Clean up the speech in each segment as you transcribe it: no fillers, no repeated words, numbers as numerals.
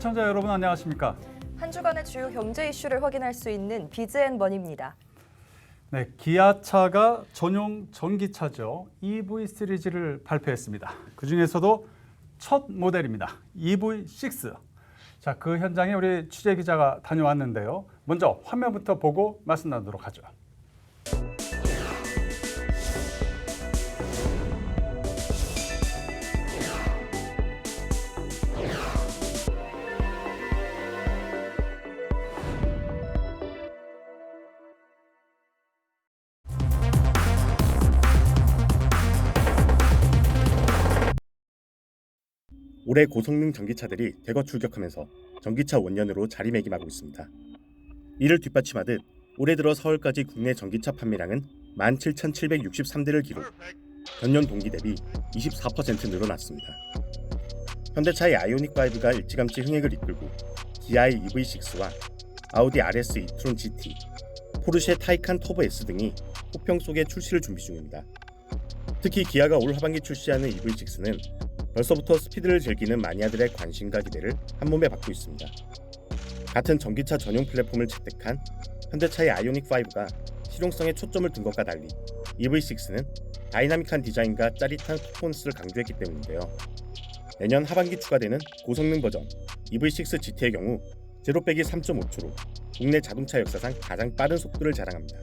시청자 여러분 안녕하십니까? 한 주간의 주요 경제 이슈를 확인할 수 있는 비즈앤머니입니다. 네, 기아차가 전용 전기차죠. EV 시리즈를 발표했습니다. 그중에서도 첫 모델입니다. EV6. 자, 그 현장에 우리 취재 기자가 다녀왔는데요. 먼저 화면부터 보고 말씀 나누도록 하죠. 올해 고성능 전기차들이 대거 출격하면서 전기차 원년으로 자리매김하고 있습니다. 이를 뒷받침하듯 올해 들어 서울까지 국내 전기차 판매량은 17,763대를 기록, 전년 동기 대비 24% 늘어났습니다. 현대차의 아이오닉5가 일찌감치 흥행을 이끌고 기아의 EV6와 아우디 RS e-tron GT, 포르쉐 타이칸 터보 S 등이 호평 속에 출시를 준비 중입니다. 특히 기아가 올 하반기 출시하는 EV6는 벌써부터 스피드를 즐기는 마니아들의 관심과 기대를 한몸에 받고 있습니다. 같은 전기차 전용 플랫폼을 채택한 현대차의 아이오닉5가 실용성에 초점을 둔 것과 달리 EV6는 다이나믹한 디자인과 짜릿한 퍼포먼스를 강조했기 때문인데요. 내년 하반기 추가되는 고성능 버전 EV6 GT의 경우 제로 빼기 3.5초로 국내 자동차 역사상 가장 빠른 속도를 자랑합니다.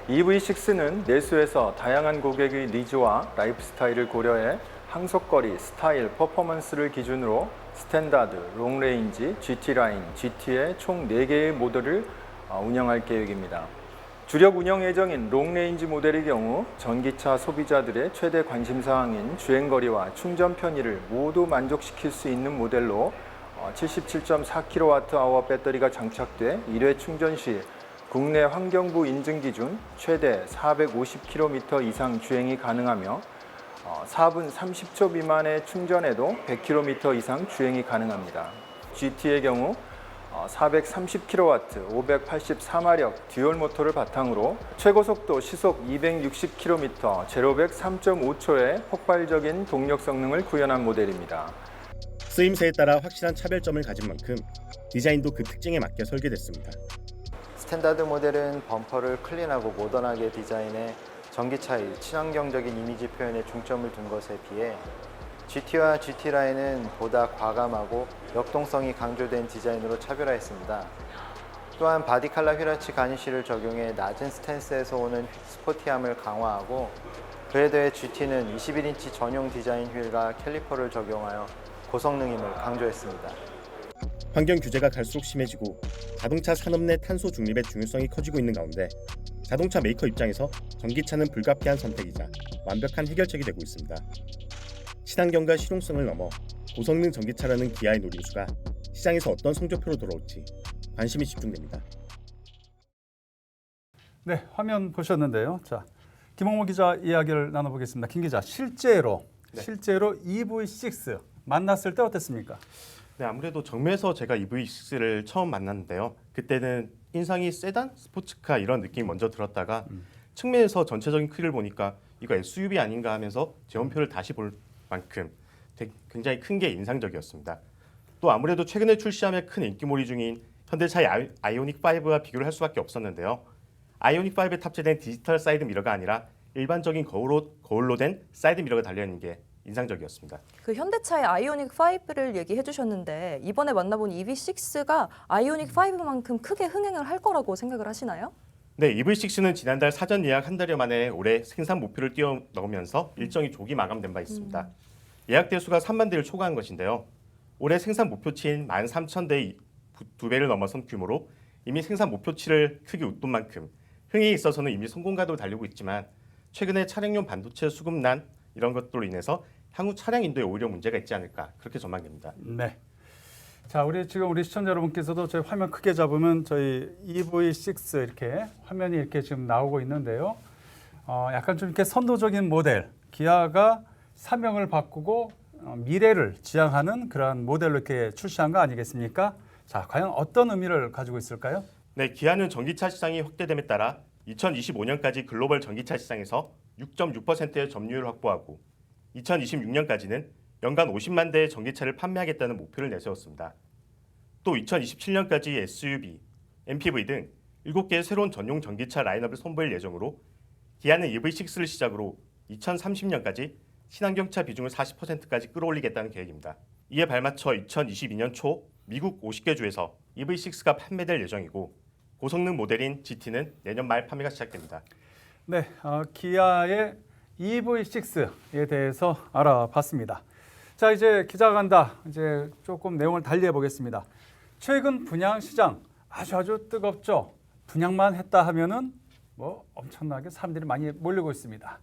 EV6는 내수에서 다양한 고객의 니즈와 라이프 스타일을 고려해 항속거리, 스타일, 퍼포먼스를 기준으로 스탠다드, 롱레인지, GT라인, GT의 총 4개의 모델을 운영할 계획입니다. 주력 운영 예정인 롱레인지 모델의 경우 전기차 소비자들의 최대 관심사항인 주행거리와 충전 편의를 모두 만족시킬 수 있는 모델로 77.4kWh 배터리가 장착돼 1회 충전 시 국내 환경부 인증 기준 최대 450km 이상 주행이 가능하며 4분 30초 미만의 충전에도 100km 이상 주행이 가능합니다. GT의 경우 430kW, 584마력 듀얼 모터를 바탕으로 최고 속도 시속 260km, 제로백 3.5초의 폭발적인 동력 성능을 구현한 모델입니다. 쓰임새에 따라 확실한 차별점을 가진 만큼 디자인도 그 특징에 맞게 설계됐습니다. 스탠다드 모델은 범퍼를 클린하고 모던하게 디자인해 전기차의 친환경적인 이미지 표현에 중점을 둔 것에 비해 GT와 GT라인은 보다 과감하고 역동성이 강조된 디자인으로 차별화했습니다. 또한 바디칼라 휘라치 가니쉬를 적용해 낮은 스탠스에서 오는 스포티함을 강화하고 그에 더해 GT는 21인치 전용 디자인 휠과 캘리퍼를 적용하여 고성능임을 강조했습니다. 환경 규제가 갈수록 심해지고 자동차 산업 내 탄소 중립의 중요성이 커지고 있는 가운데 자동차 메이커 입장에서 전기차는 불가피한 선택이자 완벽한 해결책이 되고 있습니다. 친환경과 실용성을 넘어 고성능 전기차라는 기아의 노림수가 시장에서 어떤 성적표로 돌아올지 관심이 집중됩니다. 네, 화면 보셨는데요. 자, 김홍모 기자 이야기를 나눠보겠습니다. 김 기자, 실제로 EV6 만났을 때 어땠습니까? 네, 아무래도 정면에서 제가 EV6를 처음 만났는데요. 그때는 인상이 세단, 스포츠카 이런 느낌이 먼저 들었다가 측면에서 전체적인 크기를 보니까 이거 SUV 아닌가 하면서 제원표를 다시 볼 만큼 굉장히 큰 게 인상적이었습니다. 또 아무래도 최근에 출시하며 큰 인기몰이 중인 현대차의 아이오닉5와 비교를 할 수밖에 없었는데요. 아이오닉5에 탑재된 디지털 사이드 미러가 아니라 일반적인 거울로 된 사이드 미러가 달려있는 게 인상적이었습니다. 그 현대차의 아이오닉 5를 얘기해 주셨는데 이번에 만나본 EV6가 아이오닉 5만큼 크게 흥행을 할 거라고 생각을 하시나요? 네, EV6는 지난달 사전 예약 한 달여 만에 올해 생산 목표를 뛰어넘으면서 일정이 조기 마감된 바 있습니다. 예약 대수가 3만 대를 초과한 것인데요. 올해 생산 목표치인 13,000대의 2배를 넘어선 규모로 이미 생산 목표치를 크게 웃돈 만큼 흥행에 있어서는 이미 성공가도를 달리고 있지만 최근에 차량용 반도체 수급난 이런 것들로 인해서 향후 차량 인도에 오히려 문제가 있지 않을까 그렇게 전망됩니다. 네. 자, 우리 시청자 여러분께서도 저희 화면 크게 잡으면 저희 EV6 이렇게 화면이 이렇게 지금 나오고 있는데요. 약간 좀 이렇게 선도적인 모델, 기아가 사명을 바꾸고 미래를 지향하는 그러한 모델로 이렇게 출시한 거 아니겠습니까? 자, 과연 어떤 의미를 가지고 있을까요? 네, 기아는 전기차 시장이 확대됨에 따라 2025년까지 글로벌 전기차 시장에서 6.6%의 점유율을 확보하고 2026년까지는 연간 50만 대의 전기차를 판매하겠다는 목표를 내세웠습니다. 또 2027년까지 SUV, MPV 등 7개의 새로운 전용 전기차 라인업을 선보일 예정으로 기아는 EV6를 시작으로 2030년까지 친환경차 비중을 40%까지 끌어올리겠다는 계획입니다. 이에 발맞춰 2022년 초 미국 50개 주에서 EV6가 판매될 예정이고 고성능 모델인 GT는 내년 말 판매가 시작됩니다. 네, 기아의 EV6에 대해서 알아봤습니다. 자, 이제 기자가 간다. 이제 조금 내용을 달리해 보겠습니다. 최근 분양 시장 아주 뜨겁죠. 분양만 했다 하면은 뭐 엄청나게 사람들이 많이 몰리고 있습니다.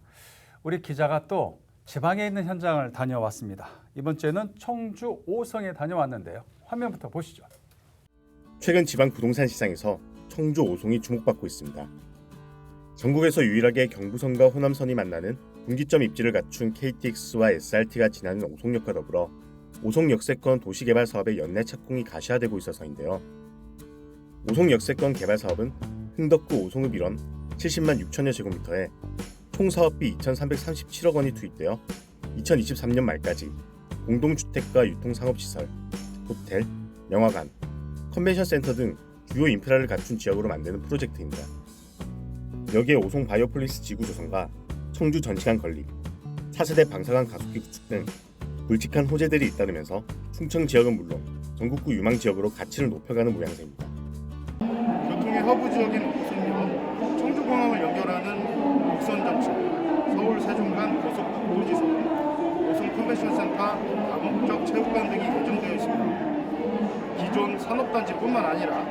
우리 기자가 또 지방에 있는 현장을 다녀왔습니다. 이번 주에는 청주 오성에 다녀왔는데요. 화면부터 보시죠. 최근 지방 부동산 시장에서 청주 오송이 주목받고 있습니다. 전국에서 유일하게 경부선과 호남선이 만나는 분기점 입지를 갖춘 KTX와 SRT가 지나는 오송역과 더불어 오송 역세권 도시개발 사업의 연내 착공이 가시화되고 있어서인데요. 오송 역세권 개발 사업은 흥덕구 오송읍 일원 70만 6천여 제곱미터에 총 사업비 2,337억 원이 투입되어 2023년 말까지 공동주택과 유통상업시설, 호텔, 영화관, 컨벤션센터 등 주요 인프라를 갖춘 지역으로 만드는 프로젝트입니다. 여기에 오송 바이오폴리스 지구 조성과 청주 전시관 건립, 차세대 방사관 가속기 구축 등 굵직한 호재들이 잇따르면서 충청 지역은 물론 전국구 유망 지역으로 가치를 높여가는 모양새입니다. 교통의 허브 지역인 오송역, 청주공항을 연결하는 목선정치, 서울 세종간 고속도지선, 오송 컨벤션센터, 다목적 체육관 등이 예정되어 있습니다. 기존 산업단지뿐만 아니라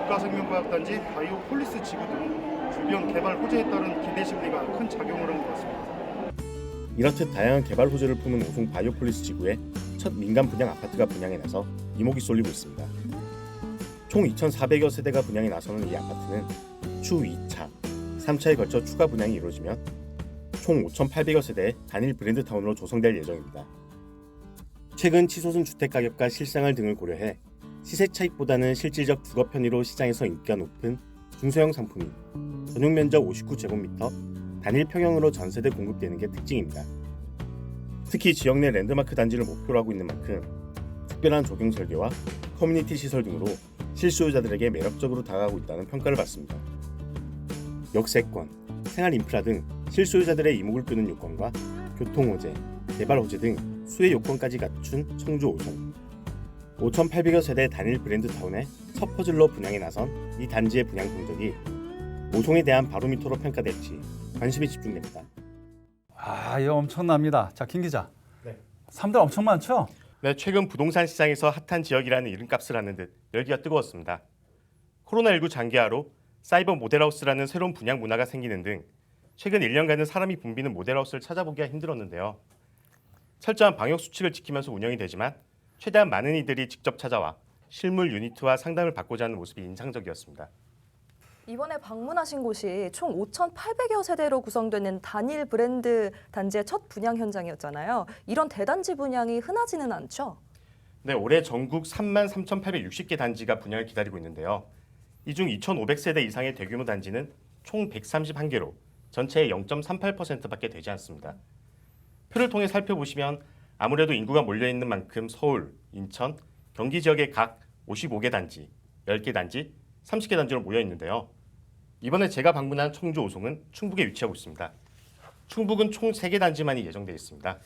국가생명과학단지 바이오폴리스 지구 등 주변 개발 호재에 따른 기대 심리가 큰 작용을 한 것 같습니다. 이렇듯 다양한 개발 호재를 품은 오송 바이오폴리스 지구에 첫 민간 분양 아파트가 분양에 나서 이목이 쏠리고 있습니다. 총 2,400여 세대가 분양에 나서는 이 아파트는 추후 2차, 3차에 걸쳐 추가 분양이 이루어지면 총 5,800여 세대의 단일 브랜드 타운으로 조성될 예정입니다. 최근 치솟은 주택 가격과 실생활 등을 고려해 시세 차익보다는 실질적 주거 편의로 시장에서 인기가 높은 중소형 상품이 전용 면적 59제곱미터 단일 평형으로 전세대 공급되는 게 특징입니다. 특히 지역 내 랜드마크 단지를 목표로 하고 있는 만큼 특별한 조경 설계와 커뮤니티 시설 등으로 실수요자들에게 매력적으로 다가가고 있다는 평가를 받습니다. 역세권, 생활 인프라 등 실수요자들의 이목을 끄는 요건과 교통 호재, 개발 호재 등 수혜 요건까지 갖춘 청주 오송. 5,800여 세대 단일 브랜드 타운의 첫 퍼즐로 분양에 나선 이 단지의 분양 성적이 오송에 대한 바로미터로 평가될지 관심이 집중됩니다. 이거 엄청납니다. 자, 김 기자. 네. 사람들 엄청 많죠? 네, 최근 부동산 시장에서 핫한 지역이라는 이름값을 하는 듯 열기가 뜨거웠습니다. 코로나19 장기화로 사이버 모델하우스라는 새로운 분양 문화가 생기는 등 최근 1년간은 사람이 붐비는 모델하우스를 찾아보기가 힘들었는데요. 철저한 방역 수칙을 지키면서 운영이 되지만 최대한 많은 이들이 직접 찾아와 실물 유니트와 상담을 받고자 하는 모습이 인상적이었습니다. 이번에 방문하신 곳이 총 5,800여 세대로 구성되는 단일 브랜드 단지의 첫 분양 현장이었잖아요. 이런 대단지 분양이 흔하지는 않죠? 네, 올해 전국 33,860개 단지가 분양을 기다리고 있는데요. 이 중 2,500세대 이상의 대규모 단지는 총 131개로 전체의 0.38%밖에 되지 않습니다. 표를 통해 살펴보시면 아무래도 인구가 몰려있는 만큼 서울, 인천, 경기 지역의 각 55개 단지, 10개 단지, 30개 단지로 모여 있는데요. 이번에 제가 방문한 청주 오송은 충북에 위치하고 있습니다. 충북은 총 3개 단지만이 예정되어 있습니다.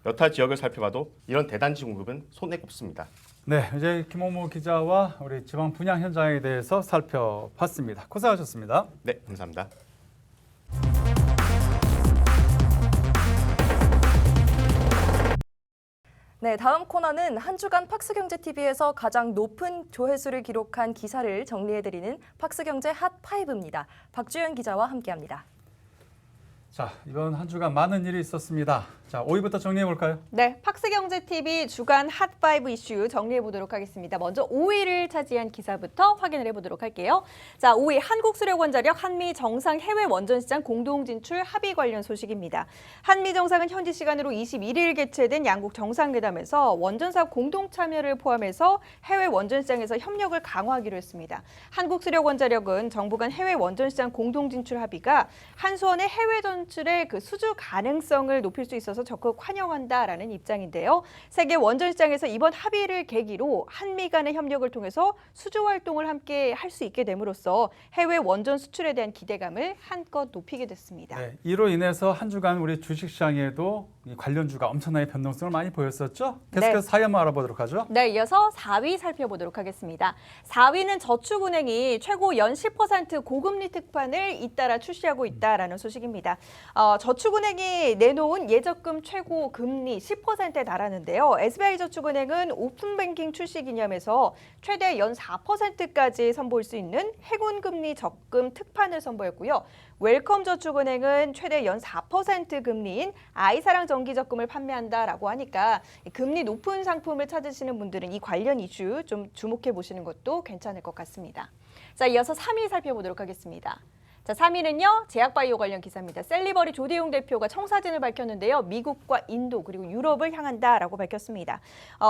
여타 지역을 살펴봐도 이런 대단지 공급은 손에 꼽습니다. 네, 이제 김홍무 기자와 우리 지방 분양 현장에 대해서 살펴봤습니다. 고생하셨습니다. 네, 감사합니다. 네, 다음 코너는 한 주간 팍스경제TV에서 가장 높은 조회수를 기록한 기사를 정리해드리는 팍스경제 핫5입니다. 박주연 기자와 함께합니다. 자, 이번 한 주간 많은 일이 있었습니다. 자, 5위부터 정리해 볼까요? 네, 팍스경제TV 주간 핫5 이슈 정리해 보도록 하겠습니다. 먼저 5위를 차지한 기사부터 확인을 해보도록 할게요. 자, 5위 한국수력원자력 한미 정상 해외 원전시장 공동 진출 합의 관련 소식입니다. 한미 정상은 현지 시간으로 21일 개최된 양국 정상회담에서 원전사업 공동 참여를 포함해서 해외 원전시장에서 협력을 강화하기로 했습니다. 한국수력원자력은 정부 간 해외 원전시장 공동 진출 합의가 한수원의 해외 진출의 수주 가능성을 높일 수 있어서 있어서 적극 환영한다라는 입장인데요. 세계 원전 시장에서 이번 합의를 계기로 한미 간의 협력을 통해서 수주 활동을 함께 할 수 있게 됨으로써 해외 원전 수출에 대한 기대감을 한껏 높이게 됐습니다. 네, 이로 인해서 한 주간 우리 주식시장에도 이 관련주가 엄청나게 변동성을 많이 보였었죠. 계속해서 네. 4위 한번 알아보도록 하죠. 네, 이어서 4위 살펴보도록 하겠습니다. 4위는 저축은행이 최고 연 10% 고금리 특판을 잇따라 출시하고 있다라는 소식입니다. 저축은행이 내놓은 예적금 최고 금리 10%에 달하는데요. SBI저축은행은 오픈뱅킹 출시 기념해서 최대 연 4%까지 선보일 수 있는 해군금리 적금 특판을 선보였고요. 웰컴저축은행은 최대 연 4% 금리인 아이사랑 정기적금을 판매한다라고 하니까 금리 높은 상품을 찾으시는 분들은 이 관련 이슈 좀 주목해 보시는 것도 괜찮을 것 같습니다. 자, 이어서 3위 살펴보도록 하겠습니다. 자, 3위는요. 제약바이오 관련 기사입니다. 셀리버리 조대용 대표가 청사진을 밝혔는데요. 미국과 인도 그리고 유럽을 향한다라고 밝혔습니다.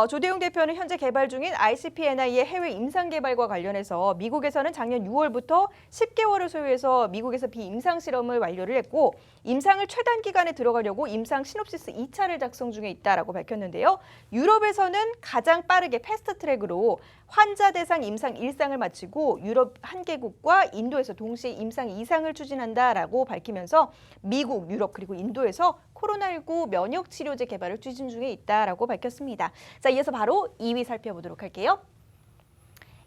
조대용 대표는 현재 개발 중인 ICP-NI의 해외 임상 개발과 관련해서 미국에서는 작년 6월부터 10개월을 소요해서 미국에서 비임상 실험을 완료를 했고 임상을 최단 기간에 들어가려고 임상 시놉시스 2차를 작성 중에 있다라고 밝혔는데요. 유럽에서는 가장 빠르게 패스트트랙으로 환자 대상 임상 1상을 마치고 유럽 1개국과 인도에서 동시에 임상 2상을 추진한다라고 밝히면서 미국, 유럽 그리고 인도에서 코로나19 면역 치료제 개발을 추진 중에 있다라고 밝혔습니다. 자, 이어서 바로 2위 살펴보도록 할게요.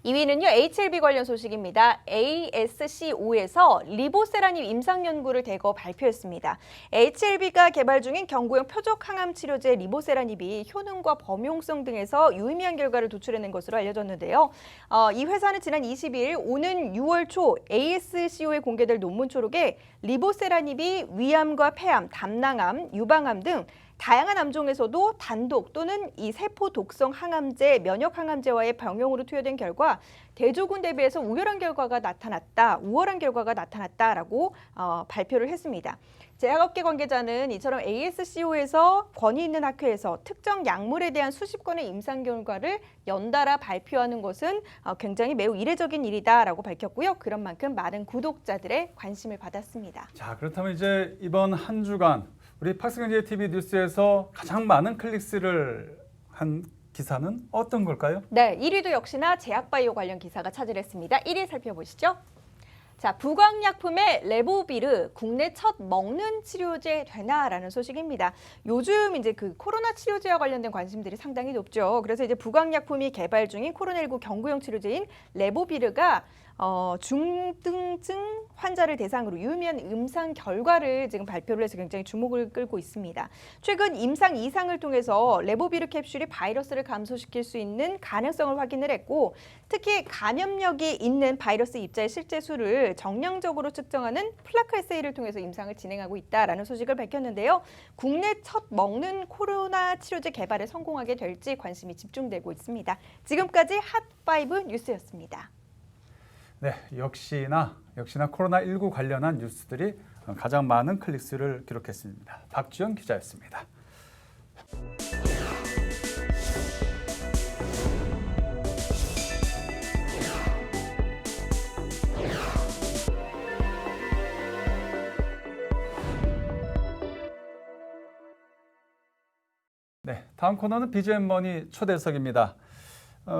2위는요. HLB 관련 소식입니다. ASCO에서 리보세라닙 임상 연구를 대거 발표했습니다. HLB가 개발 중인 경구용 표적 항암 치료제 리보세라닙이 효능과 범용성 등에서 유의미한 결과를 도출해낸 것으로 알려졌는데요. 이 회사는 지난 22일 오는 6월 초 ASCO에 공개될 논문 초록에 리보세라닙이 위암과 폐암, 담낭암, 유방암 등 다양한 암종에서도 단독 또는 이 세포 독성 항암제, 면역 항암제와의 병용으로 투여된 결과 대조군 대비해서 우월한 결과가 나타났다라고 발표를 했습니다. 제약업계 관계자는 이처럼 ASCO에서 권위 있는 학회에서 특정 약물에 대한 수십 건의 임상 결과를 연달아 발표하는 것은 굉장히 매우 이례적인 일이다라고 밝혔고요. 그런 만큼 많은 구독자들의 관심을 받았습니다. 자, 그렇다면 이제 이번 한 주간 우리 팍스경제 TV 뉴스에서 가장 많은 클릭수를 한 기사는 어떤 걸까요? 네, 1위도 역시나 제약바이오 관련 기사가 차지했습니다. 1위 살펴보시죠. 자, 부광약품의 레보비르 국내 첫 먹는 치료제 되나라는 소식입니다. 요즘 이제 그 코로나 치료제와 관련된 관심들이 상당히 높죠. 그래서 이제 부광약품이 개발 중인 코로나19 경구용 치료제인 레보비르가 중등증 환자를 대상으로 유의미한 임상 결과를 지금 발표를 해서 굉장히 주목을 끌고 있습니다. 최근 임상 2상을 통해서 레보비르 캡슐이 바이러스를 감소시킬 수 있는 가능성을 확인을 했고 특히 감염력이 있는 바이러스 입자의 실제 수를 정량적으로 측정하는 플라크 에세이를 통해서 임상을 진행하고 있다라는 소식을 밝혔는데요. 국내 첫 먹는 코로나 치료제 개발에 성공하게 될지 관심이 집중되고 있습니다. 지금까지 핫5 뉴스였습니다. 네, 역시나 코로나19 관련한 뉴스들이 가장 많은 클릭수를 기록했습니다. 박주영 기자였습니다. 네, 다음 코너는 BGM머니 초대석입니다.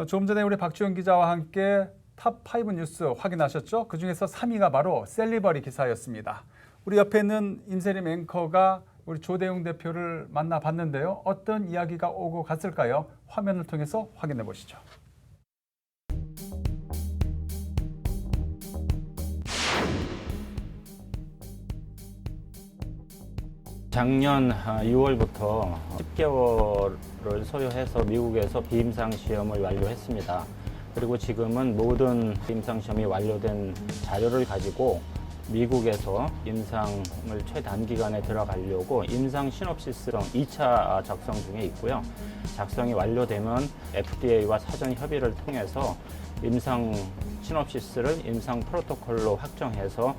조금 전에 우리 박주영 기자와 함께 탑5 뉴스 확인하셨죠? 그중에서 3위가 바로 셀리버리 기사였습니다. 우리 옆에 있는 임세림 앵커가 우리 조대용 대표를 만나봤는데요. 어떤 이야기가 오고 갔을까요? 화면을 통해서 확인해 보시죠. 작년 6월부터 10개월을 소요해서 미국에서 비임상 시험을 완료했습니다. 그리고 지금은 모든 임상 시험이 완료된 자료를 가지고 미국에서 임상을 최단기간에 들어가려고 임상 시놉시스성 2차 작성 중에 있고요. 작성이 완료되면 FDA와 사전 협의를 통해서 임상 시놉시스를 임상 프로토콜로 확정해서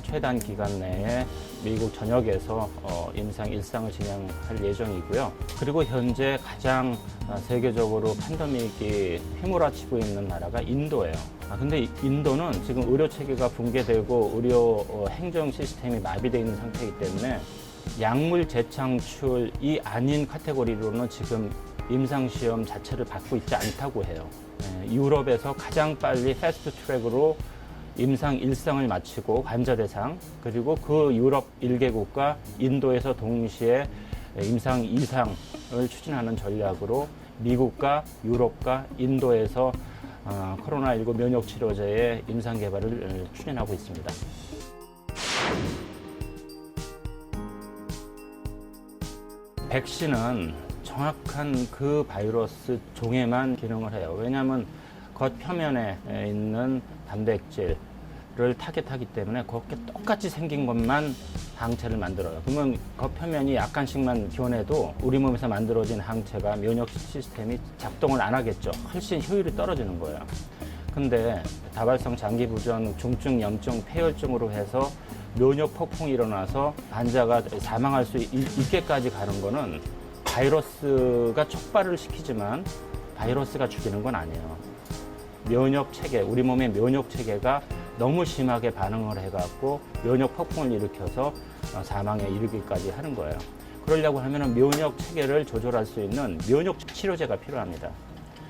최단 기간 내에 미국 전역에서 임상 1상을 진행할 예정이고요. 그리고 현재 가장 세계적으로 팬데믹이 휘몰아치고 있는 나라가 인도예요. 근데 인도는 지금 의료 체계가 붕괴되고 의료 행정 시스템이 마비되어 있는 상태이기 때문에 약물 재창출이 아닌 카테고리로는 지금 임상시험 자체를 받고 있지 않다고 해요. 유럽에서 가장 빨리 패스트 트랙으로 임상 1상을 마치고 환자 대상, 그리고 그 유럽 1개국과 인도에서 동시에 임상 2상을 추진하는 전략으로 미국과 유럽과 인도에서 코로나19 면역 치료제의 임상 개발을 추진하고 있습니다. 백신은 정확한 그 바이러스 종에만 기능을 해요. 왜냐하면 겉표면에 있는 단백질을 타겟하기 때문에 그렇게 똑같이 생긴 것만 항체를 만들어요. 그러면 겉표면이 약간씩만 변해도 우리 몸에서 만들어진 항체가 면역 시스템이 작동을 안 하겠죠. 훨씬 효율이 떨어지는 거예요. 근데 다발성 장기 부전, 중증 염증, 폐혈증으로 해서 면역 폭풍이 일어나서 환자가 사망할 수 있게까지 가는 거는 바이러스가 촉발을 시키지만 바이러스가 죽이는 건 아니에요. 면역 체계, 우리 몸의 면역 체계가 너무 심하게 반응을 해갖고 면역 폭풍을 일으켜서 사망에 이르기까지 하는 거예요. 그러려고 하면 면역 체계를 조절할 수 있는 면역 치료제가 필요합니다.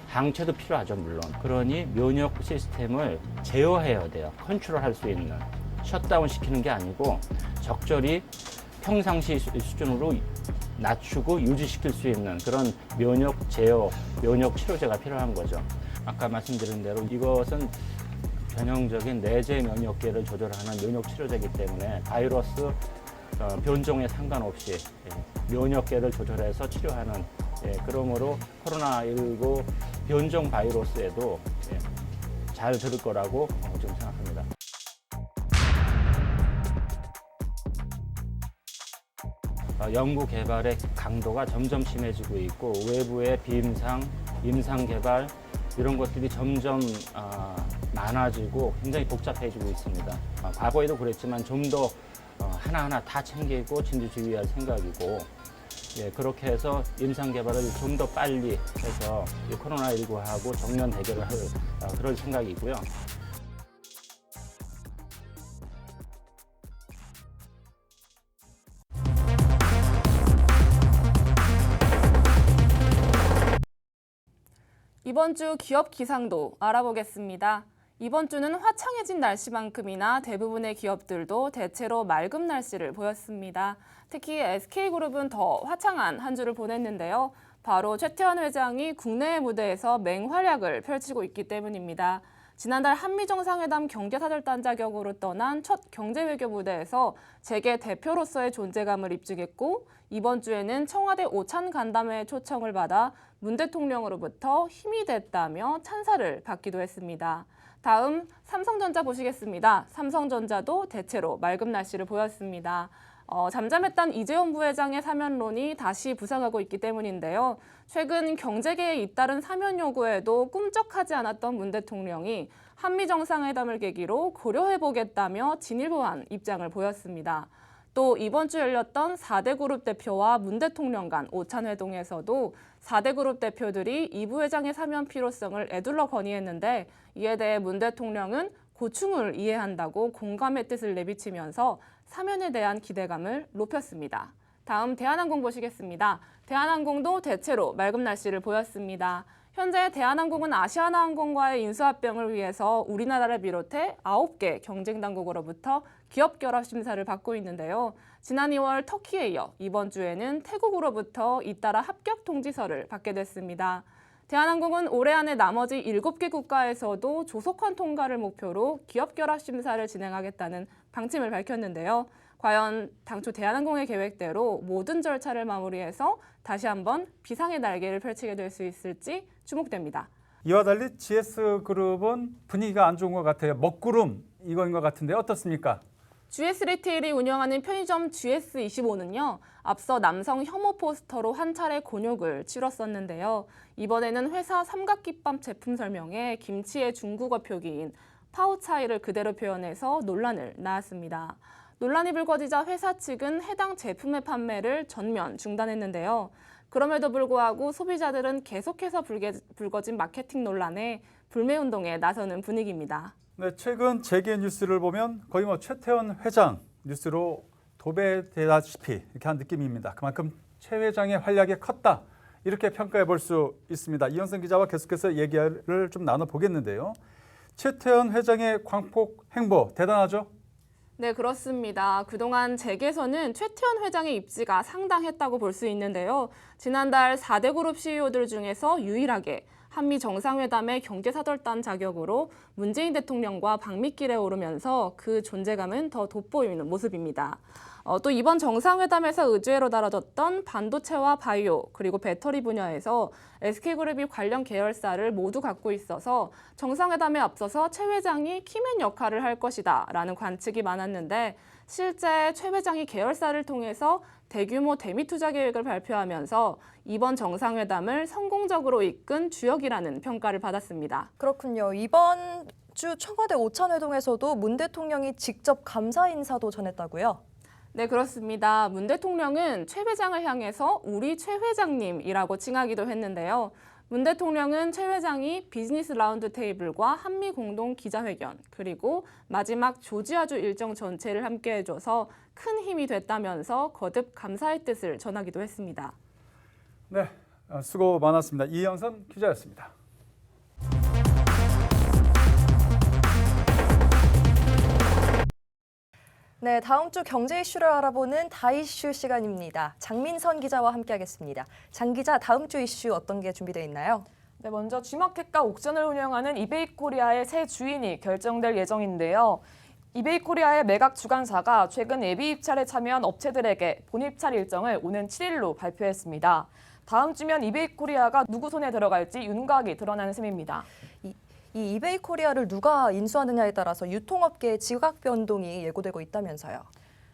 항체도 필요하죠, 물론. 그러니 면역 시스템을 제어해야 돼요. 컨트롤할 수 있는. 셧다운 시키는 게 아니고 적절히 평상시 수준으로 낮추고 유지시킬 수 있는 그런 면역 제어, 면역 치료제가 필요한 거죠. 아까 말씀드린 대로 이것은 전형적인 내재 면역계를 조절하는 면역 치료제이기 때문에 바이러스 변종에 상관없이 면역계를 조절해서 치료하는, 그러므로 코로나19 변종 바이러스에도 잘 들을 거라고 지금 생각합니다. 연구 개발의 강도가 점점 심해지고 있고 외부의 비임상, 임상 개발 이런 것들이 점점 많아지고 굉장히 복잡해지고 있습니다. 과거에도 그랬지만 좀 더 하나하나 다 챙기고 진두지휘할 생각이고, 그렇게 해서 임상 개발을 좀 더 빨리 해서 코로나19하고 정면 대결을 할 그럴 생각이고요. 이번 주 기업 기상도 알아보겠습니다. 이번 주는 화창해진 날씨만큼이나 대부분의 기업들도 대체로 맑은 날씨를 보였습니다. 특히 SK그룹은 더 화창한 한 주를 보냈는데요. 바로 최태원 회장이 국내의 무대에서 맹활약을 펼치고 있기 때문입니다. 지난달 한미정상회담 경제사절단 자격으로 떠난 첫 경제외교 무대에서 재계 대표로서의 존재감을 입증했고, 이번 주에는 청와대 오찬 간담회 초청을 받아 문 대통령으로부터 힘이 됐다며 찬사를 받기도 했습니다. 다음 삼성전자 보시겠습니다. 삼성전자도 대체로 맑은 날씨를 보였습니다. 잠잠했던 이재용 부회장의 사면론이 다시 부상하고 있기 때문인데요. 최근 경제계에 잇따른 사면 요구에도 꿈쩍하지 않았던 문 대통령이 한미정상회담을 계기로 고려해보겠다며 진일보한 입장을 보였습니다. 또 이번 주 열렸던 4대 그룹 대표와 문 대통령 간 오찬회동에서도 4대 그룹 대표들이 이 부회장의 사면 필요성을 에둘러 건의했는데, 이에 대해 문 대통령은 고충을 이해한다고 공감의 뜻을 내비치면서 사면에 대한 기대감을 높였습니다. 다음 대한항공 보시겠습니다. 대한항공도 대체로 맑은 날씨를 보였습니다. 현재 대한항공은 아시아나항공과의 인수합병을 위해서 우리나라를 비롯해 9개 경쟁당국으로부터 기업 결합 심사를 받고 있는데요. 지난 2월 터키에 이어 이번 주에는 태국으로부터 잇따라 합격 통지서를 받게 됐습니다. 대한항공은 올해 안에 나머지 7개 국가에서도 조속한 통과를 목표로 기업 결합 심사를 진행하겠다는 방침을 밝혔는데요. 과연 당초 대한항공의 계획대로 모든 절차를 마무리해서 다시 한번 비상의 날개를 펼치게 될 수 있을지 주목됩니다. 이와 달리 GS그룹은 분위기가 안 좋은 것 같아요. 먹구름 이거인 것 같은데 어떻습니까? GS 리테일이 운영하는 편의점 GS25는요. 앞서 남성 혐오 포스터로 한 차례 곤욕을 치렀었는데요. 이번에는 회사 삼각김밥 제품 설명에 김치의 중국어 표기인 파오차이를 그대로 표현해서 논란을 낳았습니다. 논란이 불거지자 회사 측은 해당 제품의 판매를 전면 중단했는데요. 그럼에도 불구하고 소비자들은 계속해서 불거진 마케팅 논란에 불매운동에 나서는 분위기입니다. 네, 최근 재계 뉴스를 보면 거의 최태원 회장 뉴스로 도배되다시피 이렇게 한 느낌입니다. 그만큼 최 회장의 활약이 컸다. 이렇게 평가해 볼 수 있습니다. 이현선 기자와 계속해서 얘기를 좀 나눠보겠는데요. 최태원 회장의 광폭 행보 대단하죠? 네, 그렇습니다. 그동안 재계에서는 최태원 회장의 입지가 상당했다고 볼 수 있는데요. 지난달 4대 그룹 CEO들 중에서 유일하게 한미 정상회담의 경제사절단 자격으로 문재인 대통령과 방미길에 오르면서 그 존재감은 더 돋보이는 모습입니다. 또 이번 정상회담에서 의제로 다뤄졌던 반도체와 바이오 그리고 배터리 분야에서 SK그룹이 관련 계열사를 모두 갖고 있어서 정상회담에 앞서서 최 회장이 키맨 역할을 할 것이다 라는 관측이 많았는데 실제 최 회장이 계열사를 통해서 대규모 대미 투자 계획을 발표하면서 이번 정상회담을 성공적으로 이끈 주역이라는 평가를 받았습니다. 그렇군요. 이번 주 청와대 오찬회동에서도 문 대통령이 직접 감사 인사도 전했다고요? 네, 그렇습니다. 문 대통령은 최 회장을 향해서 우리 최 회장님이라고 칭하기도 했는데요. 문 대통령은 최 회장이 비즈니스 라운드 테이블과 한미 공동 기자회견 그리고 마지막 조지아주 일정 전체를 함께 해줘서 큰 힘이 됐다면서 거듭 감사의 뜻을 전하기도 했습니다. 네, 수고 많았습니다. 이현선 기자였습니다. 네, 다음 주 경제 이슈를 알아보는 다이슈 시간입니다. 장민선 기자와 함께하겠습니다. 장 기자, 다음 주 이슈 어떤 게 준비되어 있나요? 네, 먼저 G마켓과 옥션을 운영하는 이베이코리아의 새 주인이 결정될 예정인데요. 이베이코리아의 매각 주관사가 최근 예비 입찰에 참여한 업체들에게 본입찰 일정을 오는 7일로 발표했습니다. 다음 주면 이베이코리아가 누구 손에 들어갈지 윤곽이 드러나는 셈입니다. 이 이베이코리아를 누가 인수하느냐에 따라서 유통업계의 지각 변동이 예고되고 있다면서요.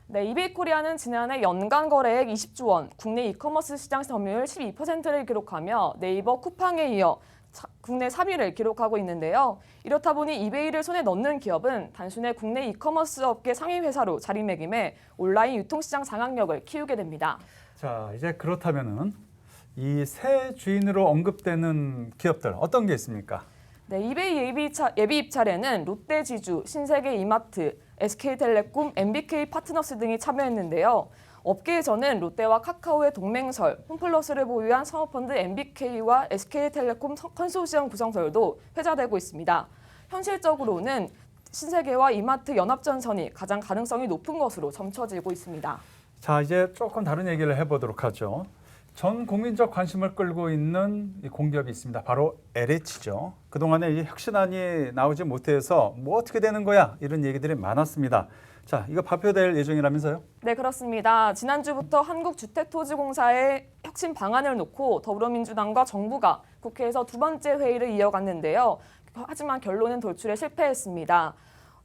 네, 이베이코리아는 지난해 연간 거래액 20조 원, 국내 이커머스 시장 점유율 12%를 기록하며 네이버, 쿠팡에 이어 국내 3위를 기록하고 있는데요. 이렇다 보니 이베이를 손에 넣는 기업은 단순히 국내 이커머스 업계 상위 회사로 자리매김해 온라인 유통시장 장악력을 키우게 됩니다. 자, 이제 그렇다면은 이 새 주인으로 언급되는 기업들 어떤 게 있습니까? 네, 이베이 예비 입찰에는 롯데지주, 신세계 이마트, SK텔레콤, MBK 파트너스 등이 참여했는데요. 업계에서는 롯데와 카카오의 동맹설, 홈플러스를 보유한 사모펀드 MBK와 SK텔레콤 컨소시엄 구성설도 회자되고 있습니다. 현실적으로는 신세계와 이마트 연합전선이 가장 가능성이 높은 것으로 점쳐지고 있습니다. 자, 이제 조금 다른 얘기를 해보도록 하죠. 전 국민적 관심을 끌고 있는 이 공기업이 있습니다. 바로 LH죠. 그동안에 이 혁신안이 나오지 못해서 뭐 어떻게 되는 거야? 이런 얘기들이 많았습니다. 자, 이거 발표될 예정이라면서요? 네, 그렇습니다. 지난주부터 한국주택토지공사의 혁신 방안을 놓고 더불어민주당과 정부가 국회에서 두 번째 회의를 이어갔는데요. 하지만 결론은 돌출에 실패했습니다.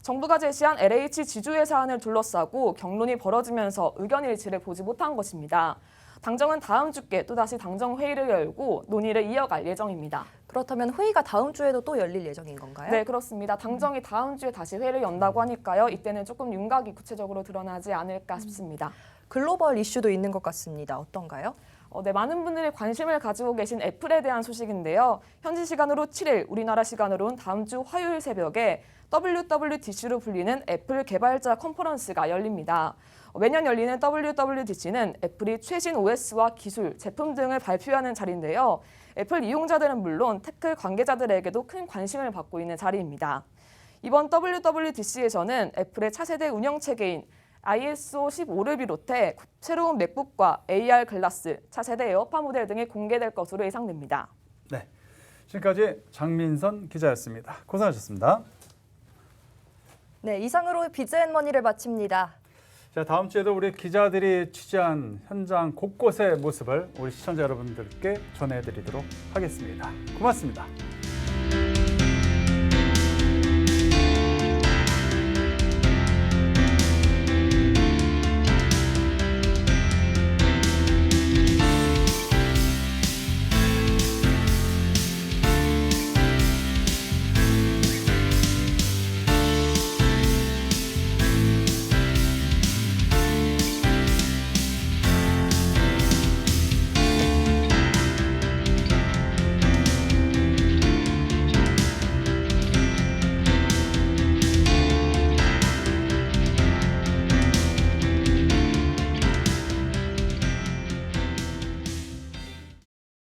정부가 제시한 LH 지주회 사안을 둘러싸고 경론이 벌어지면서 의견 일치를 보지 못한 것입니다. 당정은 다음 주께 또다시 당정 회의를 열고 논의를 이어갈 예정입니다. 그렇다면 회의가 다음 주에도 또 열릴 예정인 건가요? 네, 그렇습니다. 당정이 다음 주에 다시 회의를 연다고 하니까요. 이때는 조금 윤곽이 구체적으로 드러나지 않을까 싶습니다. 글로벌 이슈도 있는 것 같습니다. 어떤가요? 네, 많은 분들이 관심을 가지고 계신 애플에 대한 소식인데요. 현지 시간으로 7일, 우리나라 시간으로는 다음 주 화요일 새벽에 WWDC로 불리는 애플 개발자 컨퍼런스가 열립니다. 매년 열리는 WWDC는 애플이 최신 OS와 기술, 제품 등을 발표하는 자리인데요. 애플 이용자들은 물론 테크 관계자들에게도 큰 관심을 받고 있는 자리입니다. 이번 WWDC에서는 애플의 차세대 운영체계인 ISO 15를 비롯해 새로운 맥북과 AR 글라스, 차세대 에어팟 모델 등이 공개될 것으로 예상됩니다. 네, 지금까지 장민선 기자였습니다. 고생하셨습니다. 네, 이상으로 비즈앤머니를 마칩니다. 자, 다음 주에도 우리 기자들이 취재한 현장 곳곳의 모습을 우리 시청자 여러분들께 전해드리도록 하겠습니다. 고맙습니다.